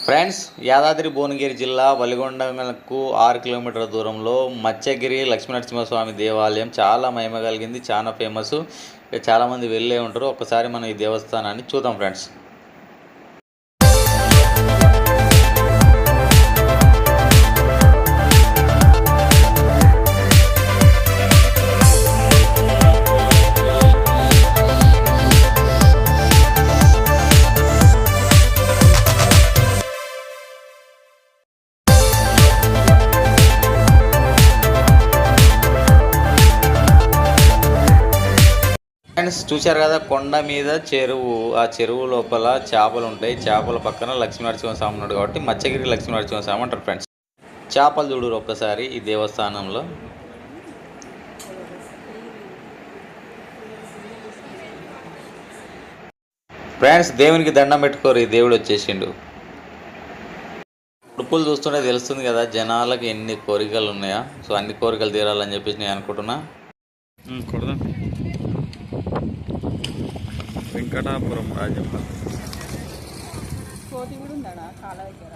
Friends, Yadadri Bhuvanagiri జిల్లా వలిగొండకు 6 కిలోమీటర్ల దూరంలో మత్స్యగిరి లక్ష్మీనరసింహస్వామి దేవాలయం చాలా మహిమ కలిగింది, చాలా ఫేమస్. చాలామంది వెళ్ళే ఉంటారు. ఒకసారి మనం ఈ దేవస్థానాన్ని చూద్దాం ఫ్రెండ్స్. ఫ్రెండ్స్, చూశారు కదా, కొండ మీద చెరువు. ఆ చెరువు లోపల చేపలు ఉంటాయి. చేపల పక్కన లక్ష్మీనరసింహస్వామి ఉన్నాడు కాబట్టి మత్స్యగిరి లక్ష్మీనరసింహస్వామి అంటారు ఫ్రెండ్స్. చేపలు చూడరు ఒక్కసారి ఈ దేవస్థానంలో. ఫ్రెండ్స్, దేవునికి దండం పెట్టుకోరు, ఈ దేవుడు వచ్చేసిండు. ఉడుపులు చూస్తుంటే తెలుస్తుంది కదా జనాలకు ఎన్ని కోరికలు ఉన్నాయా. సో అన్ని కోరికలు తీరాలని చెప్పేసి నేను అనుకుంటున్నా. వెంకటాపురం రాజప్ప కోటి కూడా ఉందా కాళ్ళ దగ్గర.